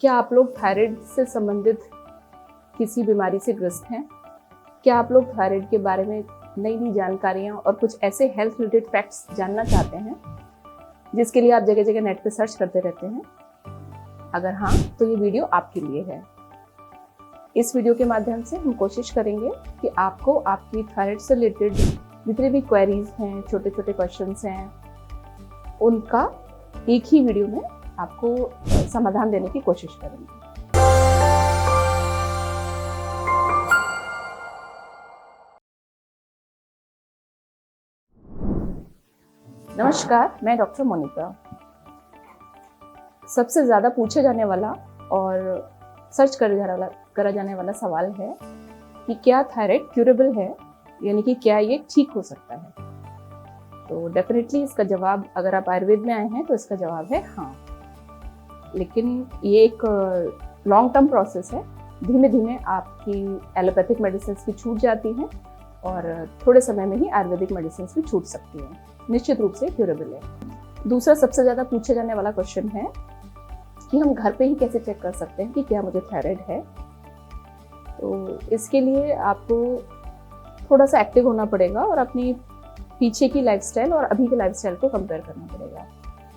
क्या आप लोग थायराइड से संबंधित किसी बीमारी से ग्रस्त हैं? क्या आप लोग थायराइड के बारे में नई नई जानकारियाँ और कुछ ऐसे हेल्थ रिलेटेड फैक्ट्स जानना चाहते हैं जिसके लिए आप जगह जगह नेट पे सर्च करते रहते हैं? अगर हाँ, तो ये वीडियो आपके लिए है। इस वीडियो के माध्यम से हम कोशिश करेंगे कि आपको आपकी थायराइड से रिलेटेड जितने भी क्वेरीज हैं, छोटे छोटे क्वेश्चंस हैं, उनका एक ही वीडियो में आपको समाधान देने की कोशिश करेंगे। नमस्कार, मैं डॉक्टर मोनिका। सबसे ज़्यादा पूछे जाने वाला और सर्च करा जाने वाला सवाल है कि क्या थायराइड क्यूरेबल है, यानी कि क्या ये ठीक हो सकता है? तो डेफिनेटली इसका जवाब, अगर आप आयुर्वेद में आए हैं तो इसका जवाब है हाँ। लेकिन ये एक लॉन्ग टर्म प्रोसेस है। धीमे धीमे आपकी एलोपैथिक मेडिसिन भी छूट जाती हैं और थोड़े समय में ही आयुर्वेदिक मेडिसिन भी छूट सकती हैं। निश्चित रूप से क्यूरेबल है। दूसरा सबसे ज़्यादा पूछे जाने वाला क्वेश्चन है कि हम घर पे ही कैसे चेक कर सकते हैं कि क्या मुझे थायराइड है। तो इसके लिए आपको थोड़ा सा एक्टिव होना पड़ेगा और अपनी पीछे की लाइफस्टाइल और अभी के लाइफस्टाइल को कंपेयर करना पड़ेगा।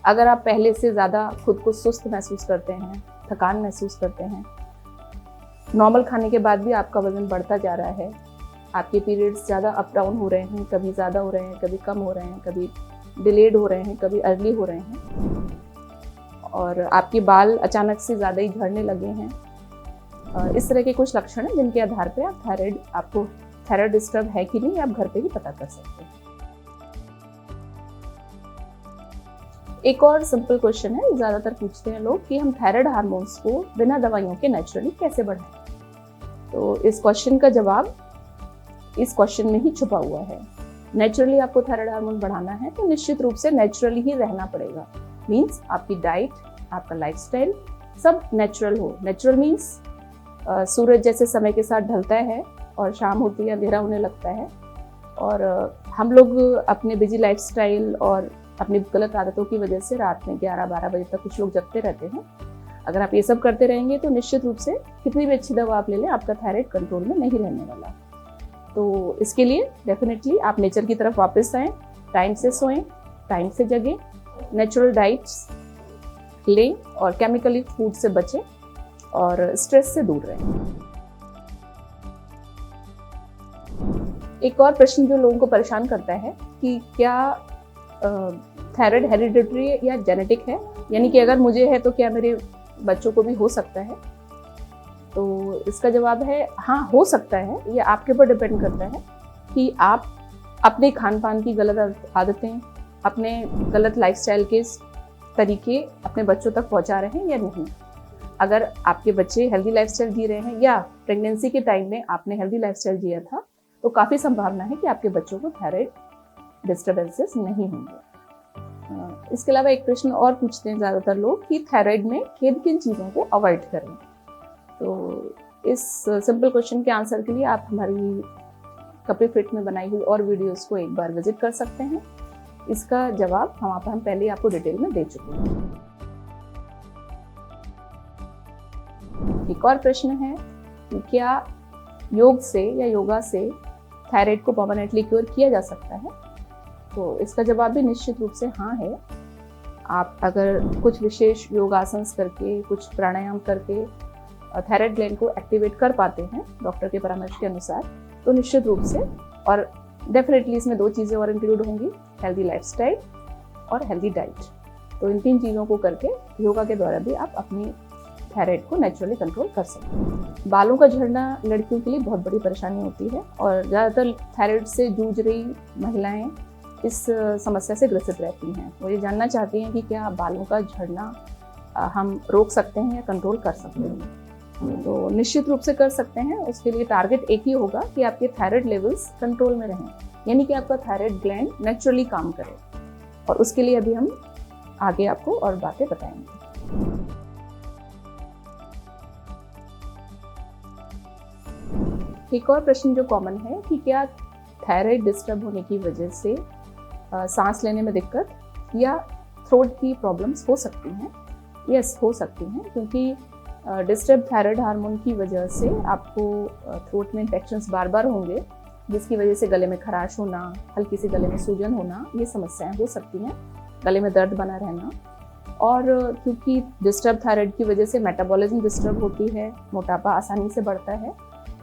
अगर आप पहले से ज़्यादा खुद को सुस्त महसूस करते हैं, थकान महसूस करते हैं, नॉर्मल खाने के बाद भी आपका वज़न बढ़ता जा रहा है, आपके पीरियड्स ज़्यादा अप डाउन हो रहे हैं, कभी ज़्यादा हो रहे हैं, कभी कम हो रहे हैं, कभी डिलेड हो रहे हैं, कभी अर्ली हो रहे हैं, और आपके बाल अचानक से ज़्यादा ही झड़ने लगे हैं, इस तरह के कुछ लक्षण हैं जिनके आधार पे आपको थायराइड डिस्टर्ब है कि नहीं, आप घर पे ही पता कर सकते हैं। एक और सिंपल क्वेश्चन है, ज़्यादातर पूछते हैं लोग कि हम थायराइड हार्मोन्स को बिना दवाइयों के नेचुरली कैसे बढ़ाएं। तो इस क्वेश्चन का जवाब इस क्वेश्चन में ही छुपा हुआ है। नेचुरली आपको थायराइड हार्मोन बढ़ाना है तो निश्चित रूप से नेचुरली ही रहना पड़ेगा। मीन्स आपकी डाइट, आपका लाइफस्टाइल सब नेचुरल हो। नेचुरल मीन्स सूरज जैसे समय के साथ ढलता है और शाम होती है, अंधेरा होने लगता है, और हम लोग अपने बिजी लाइफस्टाइल और अपनी गलत आदतों की वजह से रात में 11-12 बजे तक कुछ लोग जगते रहते हैं। अगर आप ये सब करते रहेंगे तो निश्चित रूप से कितनी भी अच्छी दवा आप ले लें, आपका थायराइड कंट्रोल में नहीं रहने वाला। तो इसके लिए डेफिनेटली आप नेचर की तरफ वापस आएँ, टाइम से सोएं, टाइम से जगें, नेचुरल डाइट्स लें और केमिकली फूड से बचें और स्ट्रेस से दूर रहें। एक और प्रश्न जो लोगों को परेशान करता है कि क्या थायराइड हेरिडिटरी या जेनेटिक है, यानी कि अगर मुझे है तो क्या मेरे बच्चों को भी हो सकता है? तो इसका जवाब है हाँ, हो सकता है। ये आपके ऊपर डिपेंड करता है कि आप अपने खान पान की गलत आदतें, अपने गलत लाइफस्टाइल के तरीके अपने बच्चों तक पहुंचा रहे हैं या नहीं। अगर आपके बच्चे हेल्दी लाइफस्टाइल जी रहे हैं या प्रेगनेंसी के टाइम में आपने हेल्दी लाइफस्टाइल जिया था, तो काफ़ी संभावना है कि आपके बच्चों को थायराइड डिस्टर्बेंसेस नहीं होंगे। इसके अलावा एक प्रश्न और पूछते हैं ज़्यादातर लोग कि थायराइड में किन चीज़ों को अवॉइड करें। तो इस सिंपल क्वेश्चन के आंसर के लिए आप हमारी कपे फिट में बनाई हुई और वीडियोस को एक बार विजिट कर सकते हैं। इसका जवाब हम पहले आपको डिटेल में दे चुके हैं। एक और प्रश्न है कि क्या योग से या योगा से थायराइड को परमानेंटली क्योर किया जा सकता है? तो इसका जवाब भी निश्चित रूप से हाँ है। आप अगर कुछ विशेष योगासन करके, कुछ प्राणायाम करके थायराइड ग्लैंड को एक्टिवेट कर पाते हैं डॉक्टर के परामर्श के अनुसार, तो निश्चित रूप से, और डेफिनेटली इसमें 2 चीज़ें और इंक्लूड होंगी, हेल्दी लाइफस्टाइल और हेल्दी डाइट। तो इन 3 चीज़ों को करके योगा के द्वारा भी आप अपनी थायराइड को नेचुरली कंट्रोल कर सकते हैं। बालों का झड़ना लड़कियों के लिए बहुत बड़ी परेशानी होती है और ज़्यादातर थायराइड से जूझ रही महिलाएं इस समस्या से ग्रसित रहती हैं। वो ये जानना चाहती हैं कि क्या बालों का झड़ना हम रोक सकते हैं या कंट्रोल कर सकते हैं। तो निश्चित रूप से कर सकते हैं। उसके लिए टारगेट एक ही होगा कि आपके थायराइड लेवल्स कंट्रोल में रहें, यानी कि आपका थायराइड ग्लैंड नेचुरली काम करे, और उसके लिए अभी हम आगे आपको और बातें बताएंगे। एक और प्रश्न जो कॉमन है कि क्या थायराइड डिस्टर्ब होने की वजह से सांस लेने में दिक्कत या थ्रोट की प्रॉब्लम्स हो सकती हैं? यस, हो सकती हैं, क्योंकि डिस्टर्ब थायराइड हार्मोन की वजह से आपको थ्रोट में इन्फेक्शंस बार बार होंगे, जिसकी वजह से गले में खराश होना, हल्की सी गले में सूजन होना, ये समस्याएं हो सकती हैं। गले में दर्द बना रहना, और क्योंकि डिस्टर्ब थायराइड की वजह से मेटाबॉलिज्म डिस्टर्ब होती है, मोटापा आसानी से बढ़ता है,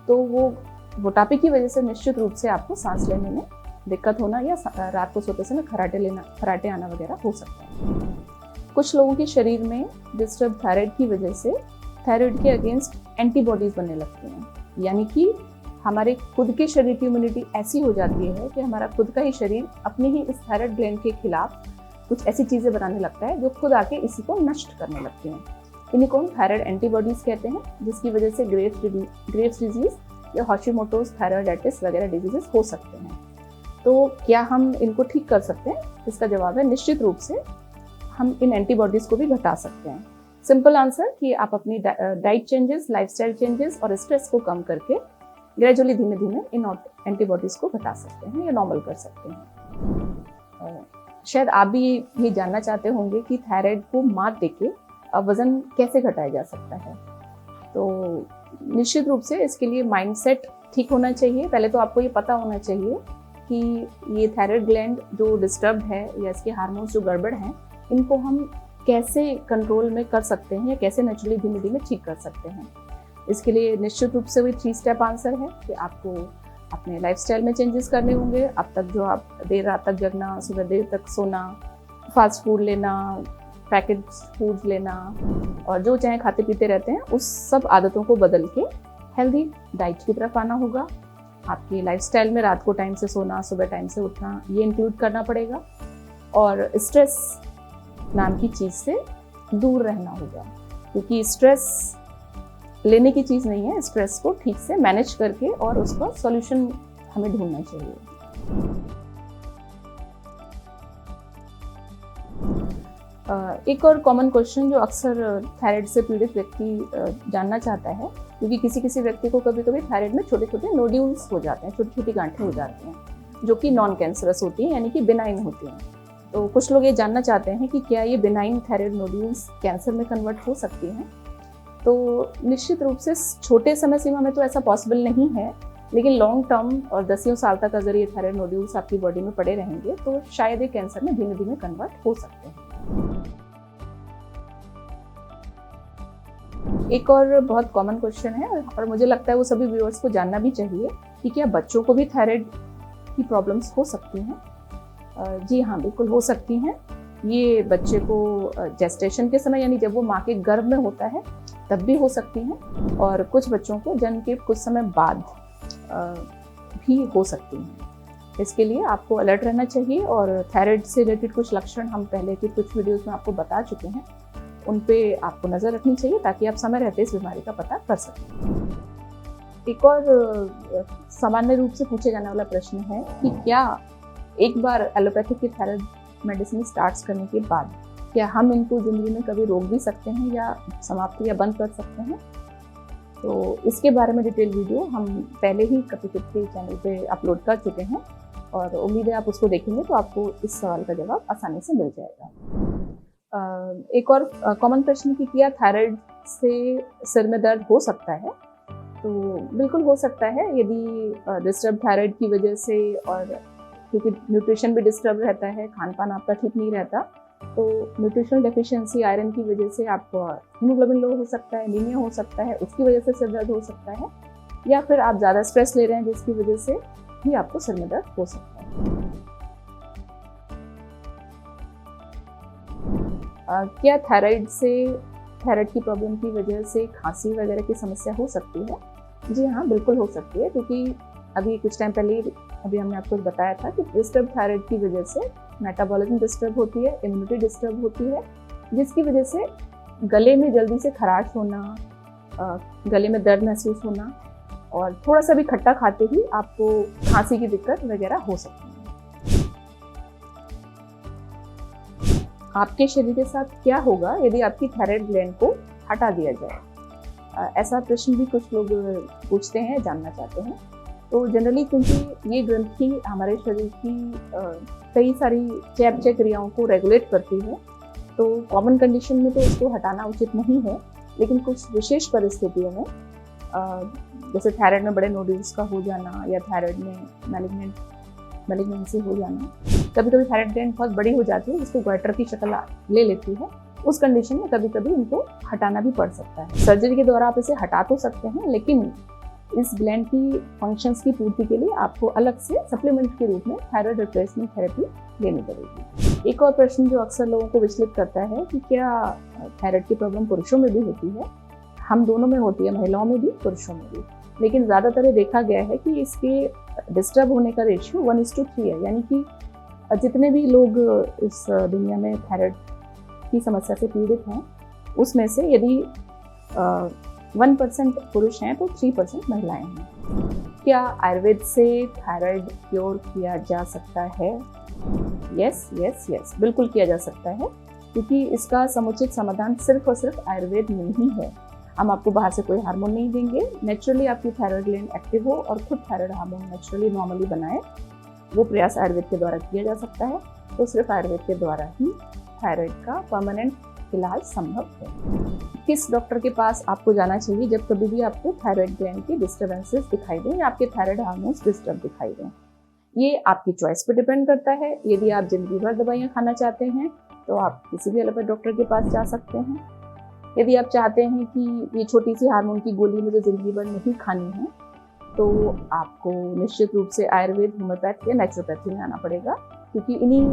तो वो मोटापे की वजह से निश्चित रूप से आपको सांस लेने में दिक्कत होना या रात को सोते समय खराटे आना वगैरह हो सकता है। कुछ लोगों के शरीर में डिस्टर्ब थायराइड की वजह से थायराइड के अगेंस्ट एंटीबॉडीज बनने लगती हैं, यानी कि हमारे खुद के शरीर की इम्यूनिटी ऐसी हो जाती है कि हमारा खुद का ही शरीर अपने ही इस थायराइड ग्लैंड के खिलाफ कुछ ऐसी चीज़ें बनाने लगता है जो खुद आके इसी को नष्ट करने लगती हैं। इन्हीं को हम थायराइड एंटीबॉडीज कहते हैं, जिसकी वजह से ग्रेव्स डिजीज या हाशिमोटोज थायराइडाइटिस वगैरह डिजीजेस हो सकते हैं। तो क्या हम इनको ठीक कर सकते हैं? इसका जवाब है निश्चित रूप से हम इन एंटीबॉडीज को भी घटा सकते हैं। सिंपल आंसर कि आप अपनी डाइट चेंजेस, लाइफस्टाइल चेंजेस और स्ट्रेस को कम करके ग्रेजुअली धीमे धीमे इन एंटीबॉडीज को घटा सकते हैं या नॉर्मल कर सकते हैं। शायद आप भी ये जानना चाहते होंगे कि थायराइड को मात देके वजन कैसे घटाया जा सकता है। तो निश्चित रूप से इसके लिए माइंडसेट ठीक होना चाहिए। पहले तो आपको ये पता होना चाहिए कि ये थायराइड ग्लैंड जो डिस्टर्ब है या इसके हार्मोन्स जो गड़बड़ हैं, इनको हम कैसे कंट्रोल में कर सकते हैं या कैसे नेचुरली धीमे धीमे ठीक कर सकते हैं। इसके लिए निश्चित रूप से वही 3 स्टेप आंसर है कि आपको अपने लाइफस्टाइल में चेंजेस करने होंगे। अब तक जो आप देर रात तक जगना, सुबह देर तक सोना, फास्ट फूड लेना, पैकेज फूड्स लेना और जो चाहे खाते पीते रहते हैं, उस सब आदतों को बदल के हेल्दी डाइट की तरफ आना होगा। आपकी लाइफस्टाइल में रात को टाइम से सोना, सुबह टाइम से उठना, ये इंक्लूड करना पड़ेगा। और स्ट्रेस नाम की चीज़ से दूर रहना होगा, क्योंकि स्ट्रेस लेने की चीज़ नहीं है। स्ट्रेस को ठीक से मैनेज करके और उसका सॉल्यूशन हमें ढूंढना चाहिए। एक और कॉमन क्वेश्चन जो अक्सर थायराइड से पीड़ित व्यक्ति जानना चाहता है, क्योंकि किसी किसी व्यक्ति को कभी कभी थायराइड में छोटे छोटे नोड्यूल्स हो जाते हैं, छोटी छोटी गांठें हो जाती हैं, जो कि नॉन कैंसरस होती हैं, यानी कि बिनाइन होती हैं। तो कुछ लोग ये जानना चाहते हैं कि क्या ये बिनाइन थायराइड नोड्यूल्स कैंसर में कन्वर्ट हो सकती हैं। तो निश्चित रूप से छोटे समय सीमा में तो ऐसा पॉसिबल नहीं है, लेकिन लॉन्ग टर्म और दसियों साल तक अगर ये थायराइड नोड्यूल्स आपकी बॉडी में पड़े रहेंगे तो शायद ये कैंसर में धीमे धीमे कन्वर्ट हो सकते हैं। एक और बहुत कॉमन क्वेश्चन है और मुझे लगता है वो सभी व्यूअर्स को जानना भी चाहिए कि क्या बच्चों को भी थायराइड की प्रॉब्लम्स हो सकती हैं। जी हाँ, बिल्कुल हो सकती हैं। ये बच्चे को जेस्टेशन के समय, यानी जब वो माँ के गर्भ में होता है, तब भी हो सकती हैं, और कुछ बच्चों को जन्म के कुछ समय बाद भी हो सकती हैं। इसके लिए आपको अलर्ट रहना चाहिए, और थायराइड से रिलेटेड कुछ लक्षण हम पहले की कुछ वीडियोस में आपको बता चुके हैं, उन पे आपको नज़र रखनी चाहिए ताकि आप समय रहते इस बीमारी का पता कर सकें। एक और सामान्य रूप से पूछे जाने वाला प्रश्न है कि क्या एक बार एलोपैथिक की थायराइड मेडिसिन स्टार्ट करने के बाद क्या हम इनको ज़िंदगी में कभी रोक भी सकते हैं या समाप्त या बंद कर सकते हैं? तो इसके बारे में डिटेल वीडियो हम पहले ही कपिकिट के चैनल पे अपलोड कर चुके हैं, और उम्मीद है आप उसको देखेंगे तो आपको इस सवाल का जवाब आसानी से मिल जाएगा। एक और कॉमन प्रश्न कि क्या थायराइड से सिर में दर्द हो सकता है? तो बिल्कुल हो सकता है, यदि डिस्टर्ब थायराइड की वजह से, और क्योंकि न्यूट्रिशन भी डिस्टर्ब रहता है, खान पान आपका ठीक नहीं रहता, तो न्यूट्रिशनल डेफिशिएंसी आयरन की वजह से आपको हीमोग्लोबिन लो हो सकता है, एनीमिया हो सकता है, उसकी वजह से सिर दर्द हो सकता है, या फिर आप ज़्यादा स्ट्रेस ले रहे हैं जिसकी वजह से भी आपको सिर में दर्द हो सकता है। क्या थायराइड की प्रॉब्लम की वजह से खांसी वगैरह की समस्या हो सकती है? जी हाँ, बिल्कुल हो सकती है, क्योंकि अभी कुछ टाइम पहले अभी हमने आपको बताया था कि डिस्टर्ब थायराइड की वजह से मेटाबॉलिज्म डिस्टर्ब होती है, इम्यूनिटी डिस्टर्ब होती है, जिसकी वजह से गले में जल्दी से खराश होना, गले में दर्द महसूस होना, और थोड़ा सा भी खट्टा खाते ही आपको खांसी की दिक्कत वगैरह हो सकती है। आपके शरीर के साथ क्या होगा यदि आपकी थायराइड ग्लैंड को हटा दिया जाए? ऐसा प्रश्न भी कुछ लोग पूछते हैं, जानना चाहते हैं। तो जनरली क्योंकि ये ग्रंथि हमारे शरीर की कई सारी चयापचय क्रियाओं को रेगुलेट करती है, तो कॉमन कंडीशन में तो इसको हटाना उचित नहीं है, लेकिन कुछ विशेष परिस्थितियों में जैसे थायराइड में बड़े नोड्यूल्स का हो जाना या थायराइड में मैलिग्नेंसी हो जाना, कभी कभी थायराइड ग्लैंड बहुत बड़ी हो जाती है जिसको ग्वाइटर की शक्ल ले लेती है। उस कंडीशन में कभी कभी इनको हटाना भी पड़ सकता है। सर्जरी के द्वारा आप इसे हटा तो सकते हैं, लेकिन इस ग्लैंड की फंक्शंस की पूर्ति के लिए आपको अलग से सप्लीमेंट के रूप में थायराइड रिप्लेसमेंट थेरेपी लेनी पड़ेगी। एक और प्रश्न जो अक्सर लोगों को विचलित करता है कि क्या थायराइड की प्रॉब्लम पुरुषों में भी होती है? हम दोनों में होती है, महिलाओं में भी पुरुषों में भी, लेकिन ज़्यादातर देखा गया है कि इसके डिस्टर्ब होने का रेशियो 1:3 है। यानी कि जितने भी लोग इस दुनिया में थायराइड की समस्या से पीड़ित हैं, उसमें से यदि 1% पुरुष हैं तो 3% महिलाएं हैं। क्या आयुर्वेद से थायराइड क्योर किया जा सकता है? यस, बिल्कुल किया जा सकता है, क्योंकि इसका समुचित समाधान सिर्फ और सिर्फ आयुर्वेद में ही है। हम आपको बाहर से कोई हार्मोन नहीं देंगे। नेचुरली आपकी थायराइड ग्लैंड एक्टिव हो और खुद थायराइड हार्मोन नेचुरली नॉर्मली बनाए, वो प्रयास आयुर्वेद के द्वारा किया जा सकता है। तो सिर्फ आयुर्वेद के द्वारा ही थायराइड का परमानेंट इलाज संभव है। किस डॉक्टर के पास आपको जाना चाहिए जब कभी भी आपको थायराइड ग्लैंड के डिस्टर्बेंसेस दिखाई दें या आपके थायराइड हार्मोन्स डिस्टर्ब दिखाई दें? ये आपकी चॉइस पर डिपेंड करता है। यदि आप जिंदगी भर दवाइयाँ खाना चाहते हैं तो आप किसी भी एलोपैथ डॉक्टर के पास जा सकते हैं। यदि आप चाहते हैं कि ये छोटी सी हार्मोन की गोली मुझे ज़िंदगी भर नहीं खानी है, तो आपको निश्चित रूप से आयुर्वेद, होम्योपैथ या नेचुरोपैथी में आना पड़ेगा, क्योंकि इन्हीं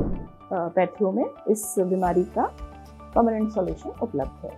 पैथियों में इस बीमारी का परमानेंट सॉल्यूशन उपलब्ध है।